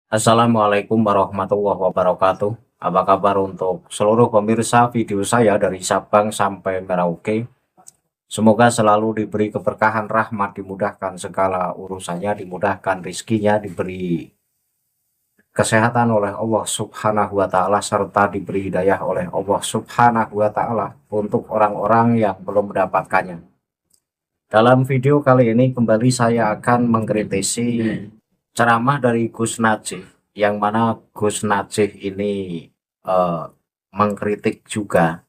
Assalamualaikum warahmatullahi wabarakatuh. Apa kabar untuk seluruh pemirsa video saya dari Sabang sampai Merauke? Semoga selalu diberi keberkahan rahmat, dimudahkan segala urusannya, dimudahkan rizkinya, diberi kesehatan oleh Allah Subhanahu wa Ta'ala, serta diberi hidayah oleh Allah Subhanahu wa Ta'ala untuk orang-orang yang belum mendapatkannya. Dalam video kali ini kembali saya akan mengkritisi ceramah dari Gus Najih, yang mana Gus Najih ini eh, mengkritik juga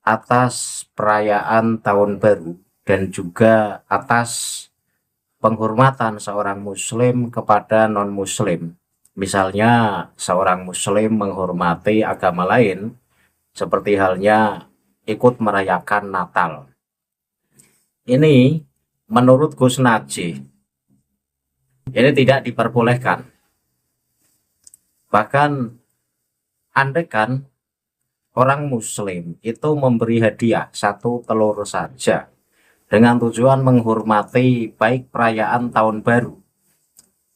atas perayaan Tahun Baru dan juga atas penghormatan seorang Muslim kepada non-Muslim. Misalnya seorang Muslim menghormati agama lain, seperti halnya ikut merayakan Natal. Ini menurut Gus Najih ini tidak diperbolehkan. Bahkan andaikan orang Muslim itu memberi hadiah satu telur saja dengan tujuan menghormati baik perayaan Tahun Baru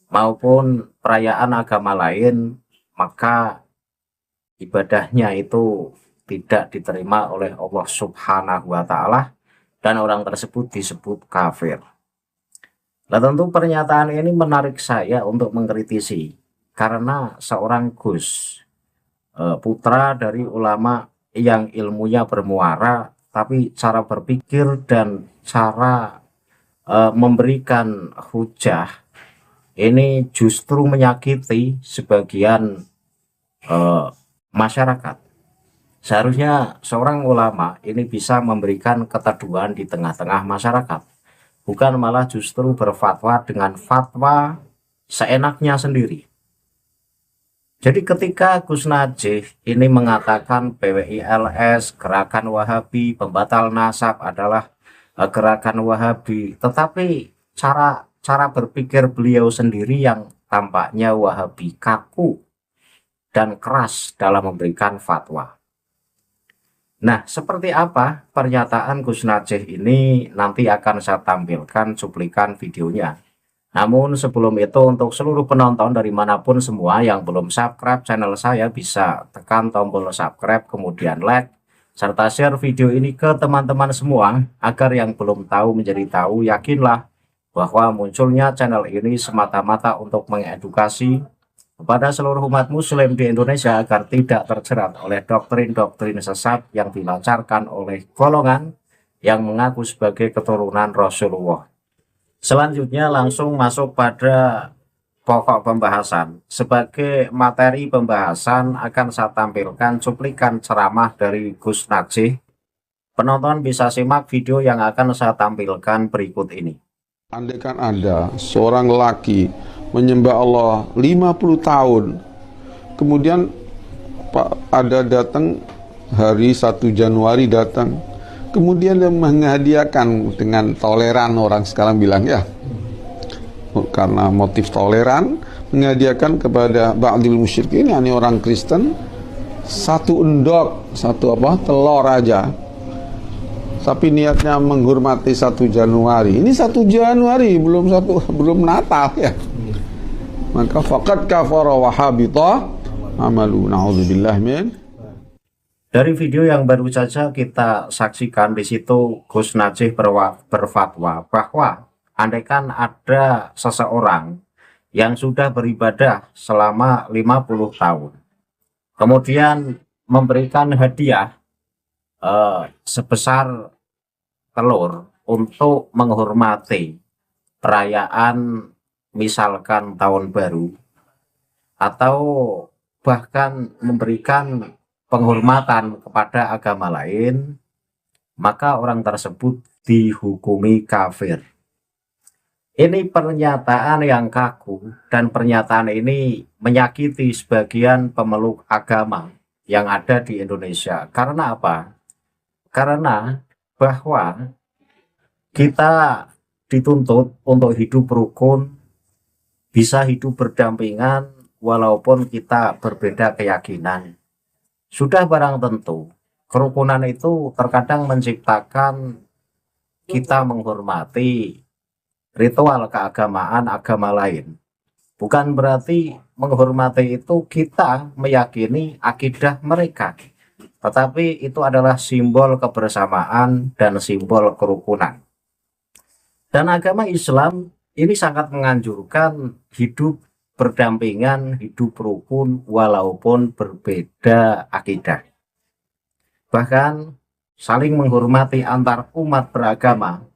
maupun perayaan agama lain, maka ibadahnya itu tidak diterima oleh Allah Subhanahu wa Ta'ala dan orang tersebut disebut kafir. Nah, tentu pernyataan ini menarik saya untuk mengkritisi karena seorang Gus, putra dari ulama yang ilmunya bermuara, tapi cara berpikir dan cara memberikan hujah ini justru menyakiti sebagian masyarakat. Seharusnya seorang ulama ini bisa memberikan keteduhan di tengah-tengah masyarakat, bukan malah justru berfatwa dengan fatwa seenaknya sendiri. Jadi ketika Gus Najih ini mengatakan PWILS, gerakan Wahabi, pembatal nasab adalah gerakan Wahabi, tetapi cara berpikir beliau sendiri yang tampaknya Wahabi, kaku dan keras dalam memberikan fatwa. Nah, seperti apa pernyataan Gus Najih ini nanti akan saya tampilkan cuplikan videonya. Namun sebelum itu, untuk seluruh penonton dari manapun semua yang belum subscribe channel saya, bisa tekan tombol subscribe, kemudian like, serta share video ini ke teman-teman semua, agar yang belum tahu menjadi tahu. Yakinlah bahwa munculnya channel ini semata-mata untuk mengedukasi kepada seluruh umat muslim di Indonesia agar tidak terjerat oleh doktrin-doktrin sesat yang dilancarkan oleh golongan yang mengaku sebagai keturunan Rasulullah. Selanjutnya langsung masuk pada pokok pembahasan. Sebagai materi pembahasan akan saya tampilkan cuplikan ceramah dari Gus Najih. Penonton bisa simak video yang akan saya tampilkan berikut ini. Andaikan ada seorang laki menyembah Allah 50 tahun, kemudian ada datang hari 1 Januari datang, kemudian dia menghadiahkan dengan toleran, orang sekarang bilang ya, karena motif toleran, menghadiahkan kepada ba'dil musyrikin, yakni orang Kristen, satu endok, telur aja, tapi niatnya menghormati 1 Januari. Ini 1 Januari, belum Natal ya. Maka faqad kafara wa habita amalu. Na'udzubillah min. Dari video yang baru saja kita saksikan, di situ Gus Najih berfatwa bahwa andaikan ada seseorang yang sudah beribadah selama 50 tahun, kemudian memberikan hadiah sebesar telur untuk menghormati perayaan misalkan Tahun Baru, atau bahkan memberikan penghormatan kepada agama lain, maka orang tersebut dihukumi kafir. Ini pernyataan yang kaku, dan pernyataan ini menyakiti sebagian pemeluk agama yang ada di Indonesia. Karena apa? Karena bahwa kita dituntut untuk hidup rukun, bisa hidup berdampingan walaupun kita berbeda keyakinan. Sudah barang tentu, kerukunan itu terkadang menciptakan kita menghormati ritual keagamaan agama lain. Bukan berarti menghormati itu kita meyakini akidah mereka, tetapi itu adalah simbol kebersamaan dan simbol kerukunan. Dan agama Islam ini sangat menganjurkan hidup berdampingan, hidup rukun walaupun berbeda akidah. Bahkan saling menghormati antar umat beragama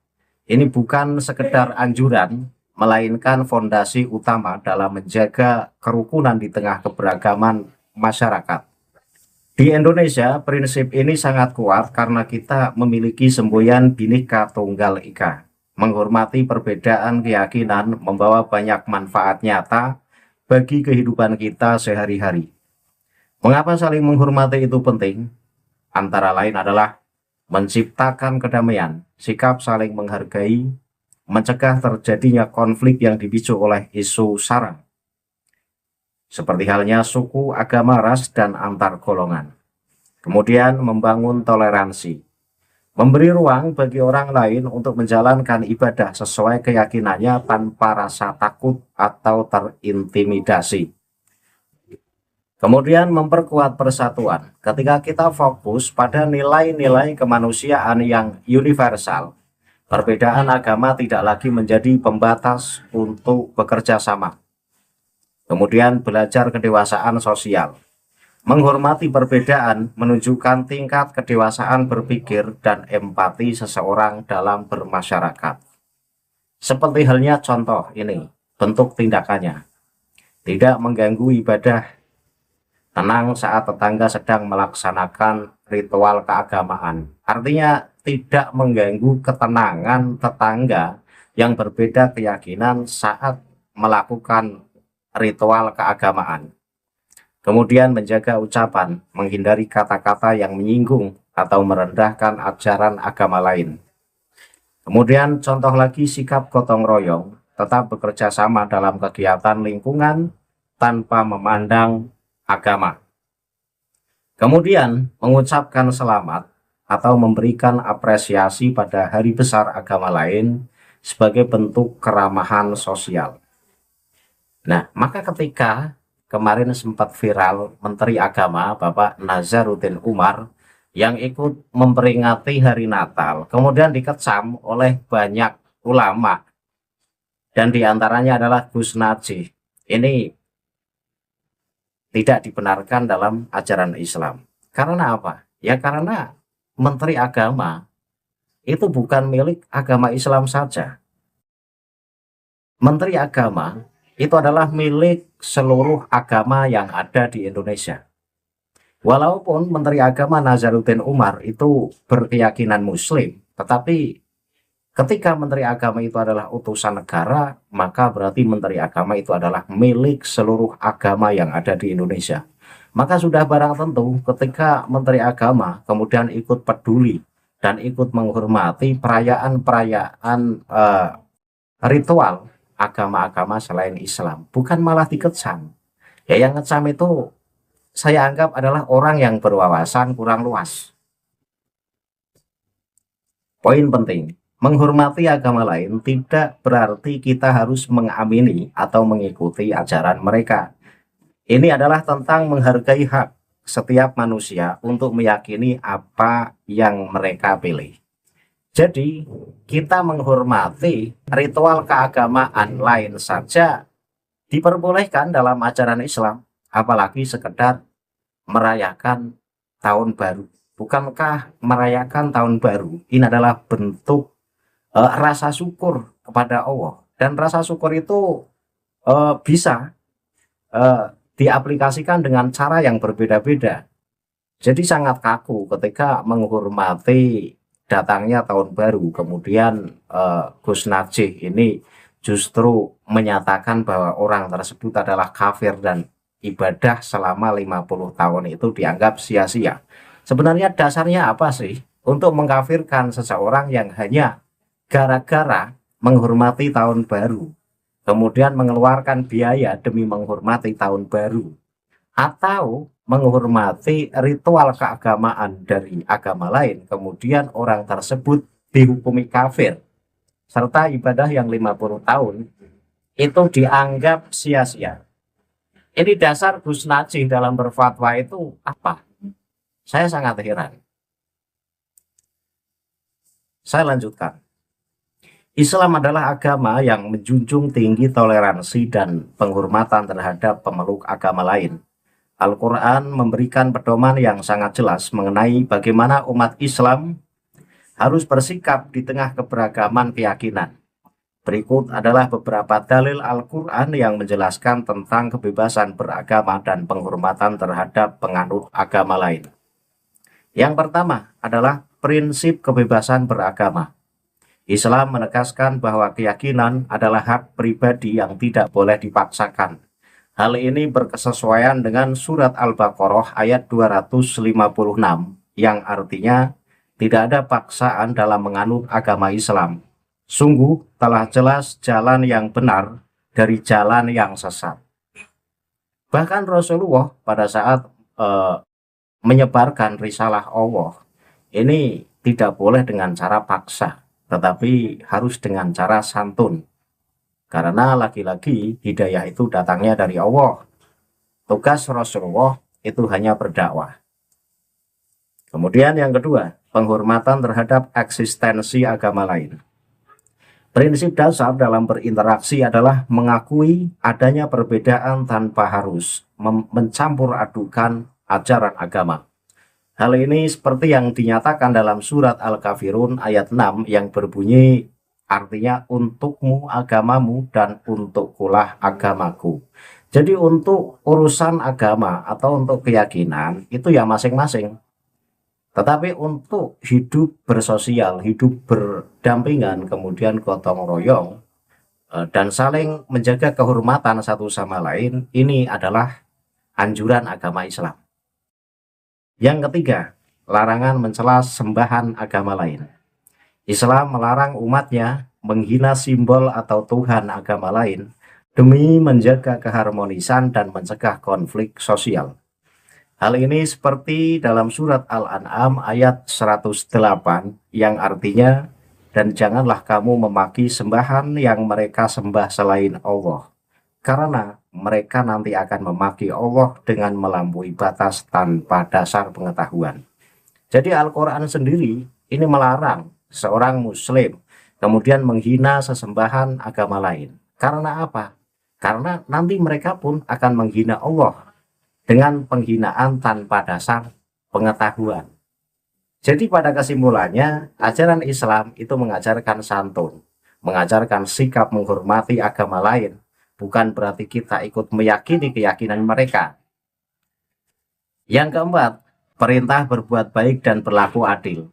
ini bukan sekedar anjuran, melainkan fondasi utama dalam menjaga kerukunan di tengah keberagaman masyarakat. Di Indonesia, prinsip ini sangat kuat karena kita memiliki semboyan Bhinneka Tunggal Ika. Menghormati perbedaan keyakinan membawa banyak manfaat nyata bagi kehidupan kita sehari-hari. Mengapa saling menghormati itu penting? Antara lain adalah menciptakan kedamaian, sikap saling menghargai, mencegah terjadinya konflik yang dipicu oleh isu SARA, seperti halnya suku, agama, ras, dan antar golongan. Kemudian membangun toleransi, memberi ruang bagi orang lain untuk menjalankan ibadah sesuai keyakinannya tanpa rasa takut atau terintimidasi. Kemudian memperkuat persatuan. Ketika kita fokus pada nilai-nilai kemanusiaan yang universal, perbedaan agama tidak lagi menjadi pembatas untuk bekerja sama. Kemudian belajar kedewasaan sosial. Menghormati perbedaan menunjukkan tingkat kedewasaan berpikir dan empati seseorang dalam bermasyarakat. Seperti halnya contoh ini, bentuk tindakannya. Tidak mengganggu ibadah, tenang saat tetangga sedang melaksanakan ritual keagamaan. Artinya tidak mengganggu ketenangan tetangga yang berbeda keyakinan saat melakukan ritual keagamaan. Kemudian menjaga ucapan, menghindari kata-kata yang menyinggung atau merendahkan ajaran agama lain. Kemudian contoh lagi sikap gotong royong, tetap bekerja sama dalam kegiatan lingkungan tanpa memandang agama. Kemudian mengucapkan selamat atau memberikan apresiasi pada hari besar agama lain sebagai bentuk keramahan sosial. Nah, maka ketika kemarin sempat viral Menteri Agama Bapak Nazaruddin Umar yang ikut memperingati hari Natal, kemudian dikecam oleh banyak ulama, dan diantaranya adalah Gus Najih. Ini tidak dibenarkan dalam ajaran Islam. Karena apa? Ya karena Menteri Agama itu bukan milik agama Islam saja. Menteri Agama itu adalah milik seluruh agama yang ada di Indonesia. Walaupun Menteri Agama Nazaruddin Umar itu berkeyakinan Muslim, tetapi ketika Menteri Agama itu adalah utusan negara, maka berarti Menteri Agama itu adalah milik seluruh agama yang ada di Indonesia. Maka sudah barang tentu ketika Menteri Agama kemudian ikut peduli dan ikut menghormati perayaan-perayaan ritual agama-agama selain Islam, bukan malah dikecam. Ya, yang ngecam itu saya anggap adalah orang yang berwawasan kurang luas. Poin penting, menghormati agama lain tidak berarti kita harus mengamini atau mengikuti ajaran mereka. Ini adalah tentang menghargai hak setiap manusia untuk meyakini apa yang mereka pilih. Jadi, kita menghormati ritual keagamaan lain saja diperbolehkan dalam ajaran Islam, apalagi sekedar merayakan tahun baru. Bukankah merayakan tahun baru ini adalah bentuk rasa syukur kepada Allah, dan rasa syukur itu bisa diaplikasikan dengan cara yang berbeda-beda. Jadi sangat kaku ketika menghormati datangnya tahun baru, kemudian Gus Najih ini justru menyatakan bahwa orang tersebut adalah kafir dan ibadah selama 50 tahun itu dianggap sia-sia. Sebenarnya dasarnya apa sih untuk mengkafirkan seseorang yang hanya gara-gara menghormati tahun baru, kemudian mengeluarkan biaya demi menghormati tahun baru, atau menghormati ritual keagamaan dari agama lain, kemudian orang tersebut dihukumi kafir serta ibadah yang 50 tahun itu dianggap sia-sia. Ini dasar Gus Najih dalam berfatwa itu apa? Saya sangat heran. Saya lanjutkan. Islam adalah agama yang menjunjung tinggi toleransi dan penghormatan terhadap pemeluk agama lain. Al-Quran memberikan pedoman yang sangat jelas mengenai bagaimana umat Islam harus bersikap di tengah keberagaman keyakinan. Berikut adalah beberapa dalil Al-Quran yang menjelaskan tentang kebebasan beragama dan penghormatan terhadap penganut agama lain. Yang pertama adalah prinsip kebebasan beragama. Islam menegaskan bahwa keyakinan adalah hak pribadi yang tidak boleh dipaksakan. Hal ini berkesesuaian dengan surat Al-Baqarah ayat 256 yang artinya tidak ada paksaan dalam menganut agama Islam. Sungguh telah jelas jalan yang benar dari jalan yang sesat. Bahkan Rasulullah pada saat menyebarkan risalah Allah ini tidak boleh dengan cara paksa, tetapi harus dengan cara santun. Karena lagi-lagi hidayah itu datangnya dari Allah. Tugas Rasulullah itu hanya berdakwah. Kemudian yang kedua, penghormatan terhadap eksistensi agama lain. Prinsip dasar dalam berinteraksi adalah mengakui adanya perbedaan tanpa harus mencampur adukan ajaran agama. Hal ini seperti yang dinyatakan dalam surat Al-Kafirun ayat 6 yang berbunyi artinya untukmu agamamu dan untukkulah agamaku. Jadi untuk urusan agama atau untuk keyakinan itu ya masing-masing. Tetapi untuk hidup bersosial, hidup berdampingan, kemudian gotong royong, dan saling menjaga kehormatan satu sama lain, ini adalah anjuran agama Islam. Yang ketiga, larangan mencela sembahan agama lain. Islam melarang umatnya menghina simbol atau Tuhan agama lain demi menjaga keharmonisan dan mencegah konflik sosial. Hal ini seperti dalam surat Al-An'am ayat 108 yang artinya, dan janganlah kamu memaki sembahan yang mereka sembah selain Allah, karena mereka nanti akan memaki Allah dengan melampaui batas tanpa dasar pengetahuan. Jadi Al-Quran sendiri ini melarang seorang muslim kemudian menghina sesembahan agama lain. Karena apa? Karena nanti mereka pun akan menghina Allah dengan penghinaan tanpa dasar pengetahuan. Jadi pada kesimpulannya, ajaran Islam itu mengajarkan santun, mengajarkan sikap menghormati agama lain, bukan berarti kita ikut meyakini keyakinan mereka. Yang keempat, perintah berbuat baik dan berlaku adil.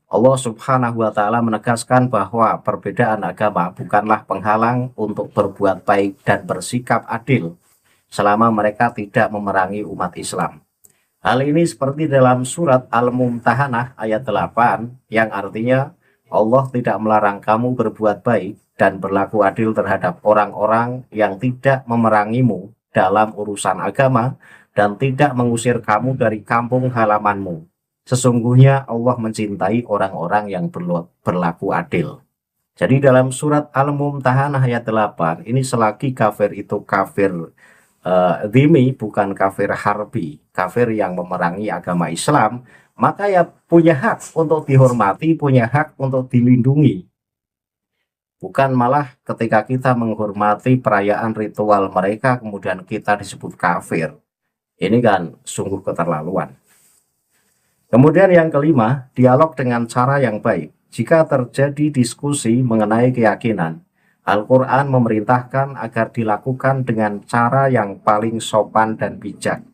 Allah Subhanahu wa Ta'ala menegaskan bahwa perbedaan agama bukanlah penghalang untuk berbuat baik dan bersikap adil selama mereka tidak memerangi umat Islam. Hal ini seperti dalam surat Al-Mumtahanah ayat 8 yang artinya Allah tidak melarang kamu berbuat baik dan berlaku adil terhadap orang-orang yang tidak memerangimu dalam urusan agama dan tidak mengusir kamu dari kampung halamanmu. Sesungguhnya Allah mencintai orang-orang yang berlaku adil. Jadi dalam surat Al-Mumtahanah ayat 8, ini selagi kafir itu kafir dhimmi, bukan kafir harbi, kafir yang memerangi agama Islam, maka ya punya hak untuk dihormati, punya hak untuk dilindungi. Bukan malah ketika kita menghormati perayaan ritual mereka, kemudian kita disebut kafir. Ini kan sungguh keterlaluan. Kemudian yang kelima, dialog dengan cara yang baik. Jika terjadi diskusi mengenai keyakinan, Al-Quran memerintahkan agar dilakukan dengan cara yang paling sopan dan bijak.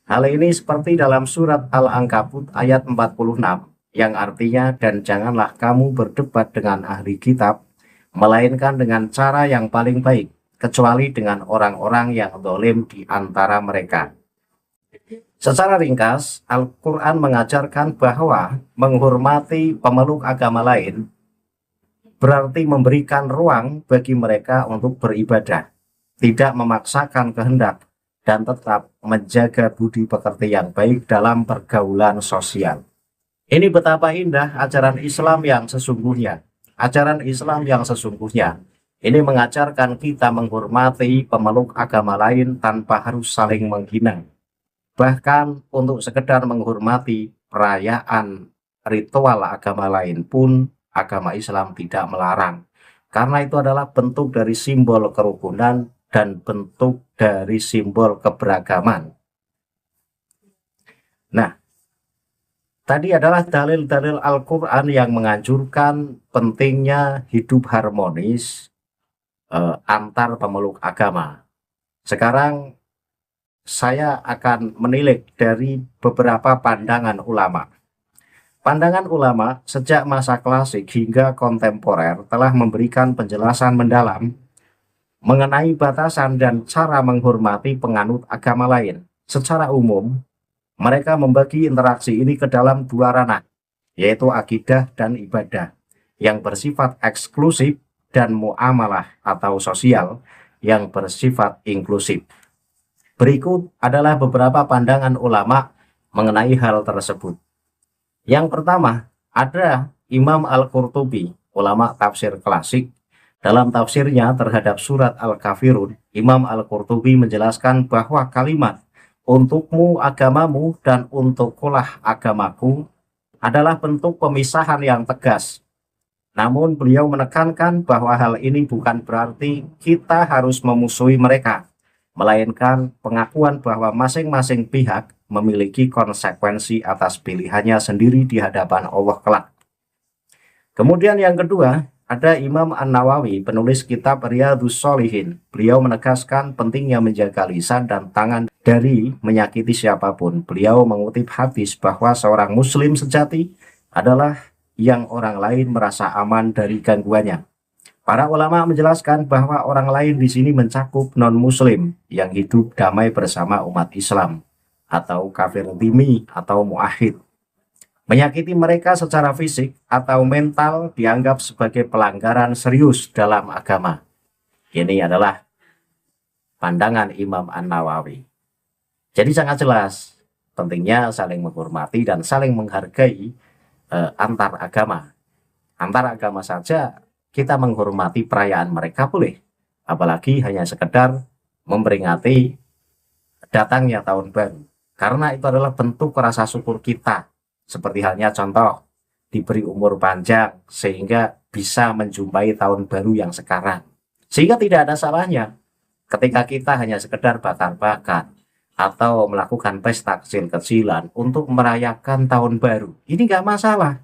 Hal ini seperti dalam surat Al-Ankabut ayat 46, yang artinya, dan janganlah kamu berdebat dengan ahli kitab, melainkan dengan cara yang paling baik, kecuali dengan orang-orang yang zalim di antara mereka. Secara ringkas, Al-Quran mengajarkan bahwa menghormati pemeluk agama lain berarti memberikan ruang bagi mereka untuk beribadah, tidak memaksakan kehendak, dan tetap menjaga budi pekerti yang baik dalam pergaulan sosial. Ini betapa indah ajaran Islam yang sesungguhnya. Ajaran Islam yang sesungguhnya Ini mengajarkan kita menghormati pemeluk agama lain tanpa harus saling menghina. Bahkan untuk sekedar menghormati perayaan ritual agama lain pun agama Islam tidak melarang. Karena itu adalah bentuk dari simbol kerukunan dan bentuk dari simbol keberagaman. Nah, tadi adalah dalil-dalil Al-Quran yang menganjurkan pentingnya hidup harmonis antar pemeluk agama. Sekarang saya akan menilik dari beberapa pandangan ulama. Pandangan ulama sejak masa klasik hingga kontemporer telah memberikan penjelasan mendalam mengenai batasan dan cara menghormati penganut agama lain. Secara umum, mereka membagi interaksi ini ke dalam dua ranah, yaitu akidah dan ibadah, yang bersifat eksklusif dan muamalah atau sosial yang bersifat inklusif. Berikut adalah beberapa pandangan ulama mengenai hal tersebut. Yang pertama, ada Imam Al-Qurtubi, ulama tafsir klasik. Dalam tafsirnya terhadap surat Al-Kafirun, Imam Al-Qurtubi menjelaskan bahwa kalimat untukmu agamamu dan untukkulah agamaku adalah bentuk pemisahan yang tegas. Namun beliau menekankan bahwa hal ini bukan berarti kita harus memusuhi mereka, melainkan pengakuan bahwa masing-masing pihak memiliki konsekuensi atas pilihannya sendiri di hadapan Allah kelak. Kemudian yang kedua, ada Imam An-Nawawi, penulis kitab Riyadhus Shalihin. Beliau menegaskan pentingnya menjaga lisan dan tangan dari menyakiti siapapun. Beliau mengutip hadis bahwa seorang muslim sejati adalah yang orang lain merasa aman dari gangguannya. Para ulama menjelaskan bahwa orang lain di sini mencakup non-muslim yang hidup damai bersama umat Islam atau kafir dhimmi atau muahid. Menyakiti mereka secara fisik atau mental dianggap sebagai pelanggaran serius dalam agama. Ini adalah pandangan Imam An-Nawawi. Jadi sangat jelas pentingnya saling menghormati dan saling menghargai antar agama. Antar agama saja kita menghormati perayaan mereka boleh, apalagi hanya sekedar memperingati datangnya tahun baru, karena itu adalah bentuk rasa syukur kita, seperti halnya contoh diberi umur panjang sehingga bisa menjumpai tahun baru yang sekarang, sehingga tidak ada salahnya ketika kita hanya sekedar bakar-bakar atau melakukan pesta kecil-kecilan untuk merayakan tahun baru. Ini nggak masalah.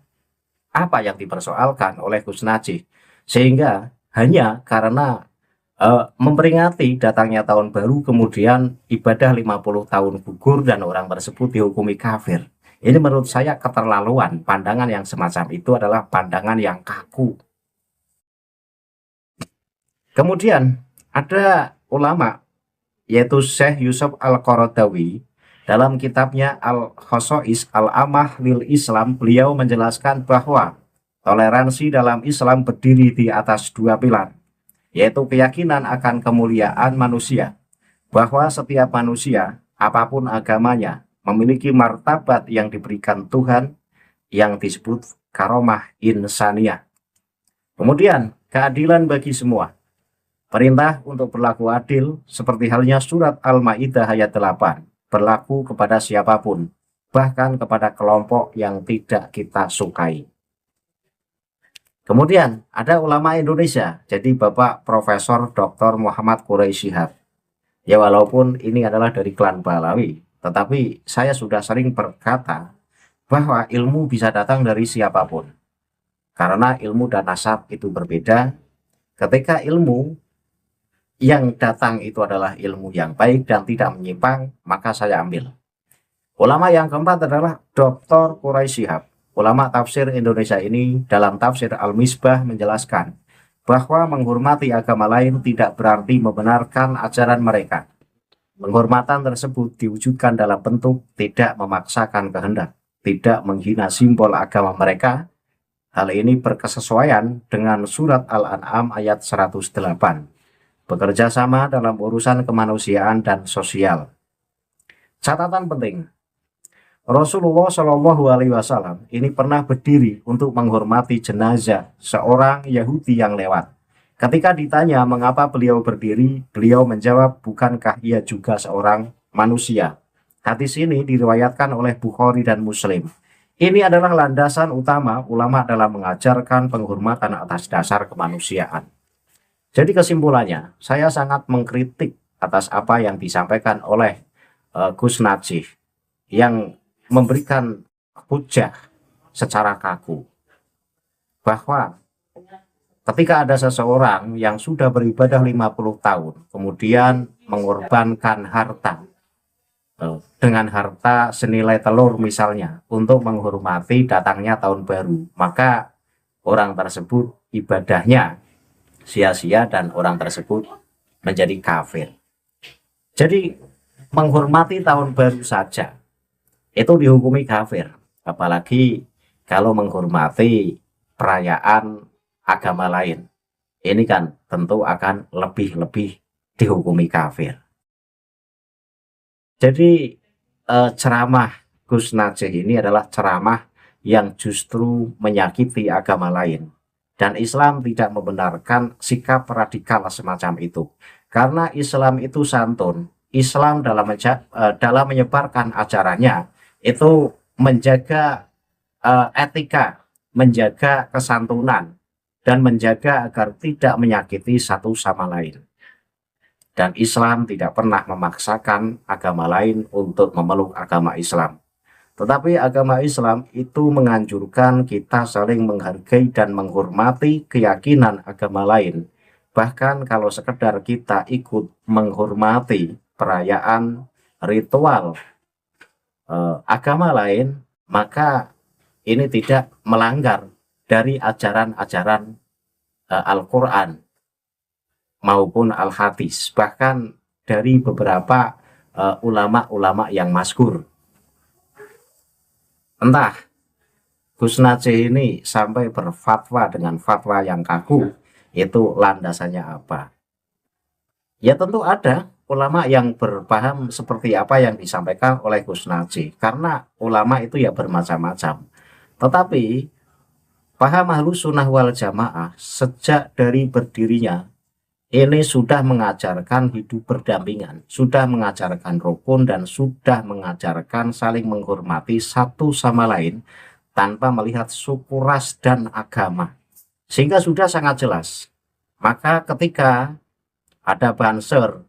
Apa yang dipersoalkan oleh Gus Najih? Sehingga hanya karena memperingati datangnya tahun baru, kemudian ibadah 50 tahun gugur dan orang tersebut dihukumi kafir. Ini menurut saya keterlaluan. Pandangan yang semacam itu adalah pandangan yang kaku. Kemudian ada ulama yaitu Syekh Yusuf Al-Qaradawi. Dalam kitabnya Al-Khosois Al-Amah lil Islam, beliau menjelaskan bahwa toleransi dalam Islam berdiri di atas dua pilar, yaitu keyakinan akan kemuliaan manusia, bahwa setiap manusia, apapun agamanya, memiliki martabat yang diberikan Tuhan yang disebut karomah insaniyah. Kemudian keadilan bagi semua. Perintah untuk berlaku adil seperti halnya surat Al-Maidah ayat 8, berlaku kepada siapapun, bahkan kepada kelompok yang tidak kita sukai. Kemudian ada ulama Indonesia, jadi Bapak Profesor Dr. Muhammad Quraisy Shihab. Ya walaupun ini adalah dari klan Balawi, tetapi saya sudah sering berkata bahwa ilmu bisa datang dari siapapun. Karena ilmu dan nasab itu berbeda. Ketika ilmu yang datang itu adalah ilmu yang baik dan tidak menyimpang, maka saya ambil. Ulama yang keempat adalah Dr. Quraisy Shihab. Ulama tafsir Indonesia ini dalam tafsir Al-Misbah menjelaskan bahwa menghormati agama lain tidak berarti membenarkan ajaran mereka. Penghormatan tersebut diwujudkan dalam bentuk tidak memaksakan kehendak, tidak menghina simbol agama mereka. Hal ini berkesesuaian dengan surat Al-An'am ayat 108. Bekerja sama dalam urusan kemanusiaan dan sosial. Catatan penting, Rasulullah Shallallahu Alaihi Wasallam ini pernah berdiri untuk menghormati jenazah seorang Yahudi yang lewat. Ketika ditanya mengapa beliau berdiri, beliau menjawab, bukankah ia juga seorang manusia? Hadis ini diriwayatkan oleh Bukhari dan Muslim. Ini adalah landasan utama ulama dalam mengajarkan penghormatan atas dasar kemanusiaan. Jadi kesimpulannya, saya sangat mengkritik atas apa yang disampaikan oleh Gus Najih yang memberikan hujah secara kaku bahwa ketika ada seseorang yang sudah beribadah 50 tahun kemudian mengorbankan harta dengan harta senilai telur misalnya untuk menghormati datangnya tahun baru, maka orang tersebut ibadahnya sia-sia dan orang tersebut menjadi kafir. Jadi menghormati tahun baru saja itu dihukumi kafir, apalagi kalau menghormati perayaan agama lain. Ini kan tentu akan lebih-lebih dihukumi kafir. Jadi ceramah Gus Najih ini adalah ceramah yang justru menyakiti agama lain. Dan Islam tidak membenarkan sikap radikal semacam itu. Karena Islam itu santun. Islam dalam menyebarkan ajarannya itu menjaga etika, menjaga kesantunan, dan menjaga agar tidak menyakiti satu sama lain. Dan Islam tidak pernah memaksakan agama lain untuk memeluk agama Islam. Tetapi agama Islam itu menganjurkan kita saling menghargai dan menghormati keyakinan agama lain. Bahkan kalau sekedar kita ikut menghormati perayaan ritual agama lain, maka ini tidak melanggar dari ajaran-ajaran Al-Quran maupun Al-Hadis, bahkan dari beberapa ulama-ulama yang masyhur. Entah Gus Najih ini sampai berfatwa dengan fatwa yang kaku, itu landasannya apa? Ya tentu ada ulama yang berpaham seperti apa yang disampaikan oleh Gus Najih, karena ulama itu ya bermacam-macam. Tetapi paham Ahlus Sunnah wal Jamaah sejak dari berdirinya ini sudah mengajarkan hidup berdampingan, sudah mengajarkan rukun, dan sudah mengajarkan saling menghormati satu sama lain tanpa melihat suku, ras, dan agama. Sehingga sudah sangat jelas. Maka ketika ada banser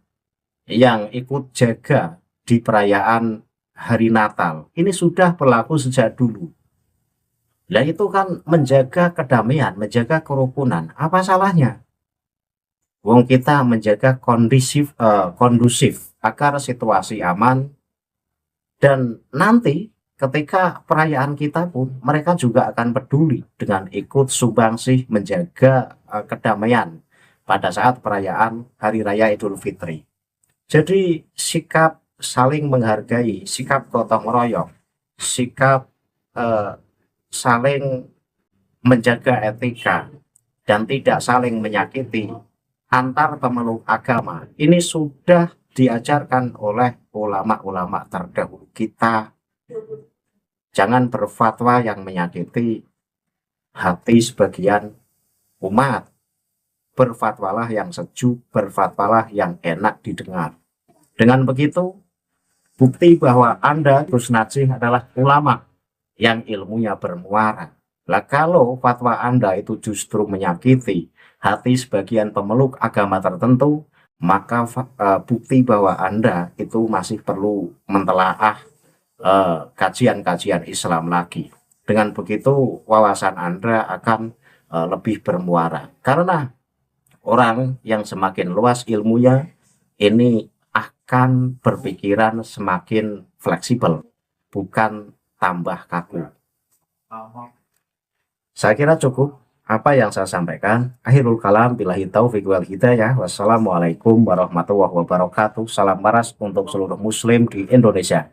yang ikut jaga di perayaan hari Natal, ini sudah berlaku sejak dulu. Nah itu kan menjaga kedamaian, menjaga kerukunan. Apa salahnya? Wong kita menjaga kondusif agar situasi aman, dan nanti ketika perayaan kita pun mereka juga akan peduli dengan ikut sumbangsih menjaga kedamaian pada saat perayaan Hari Raya Idul Fitri. Jadi sikap saling menghargai, sikap gotong royong, sikap saling menjaga etika dan tidak saling menyakiti antar pemeluk agama, ini sudah diajarkan oleh ulama-ulama terdahulu kita. Jangan berfatwa yang menyakiti hati sebagian umat. Berfatwalah yang sejuk, berfatwalah yang enak didengar. Dengan begitu, bukti bahwa Anda, Gus Najih, adalah ulama yang ilmunya bermuara. Lah kalau fatwa Anda itu justru menyakiti hati sebagian pemeluk agama tertentu, maka bukti bahwa Anda itu masih perlu mentelaah kajian-kajian Islam lagi. Dengan begitu wawasan Anda akan lebih bermuara. Karena orang yang semakin luas ilmunya ini akan berpikiran semakin fleksibel, bukan tambah kaku. Saya kira cukup apa yang saya sampaikan. Akhirul kalam, billahi taufiq wal hidayah. Wassalamualaikum warahmatullahi wabarakatuh. Salam waras untuk seluruh muslim di Indonesia.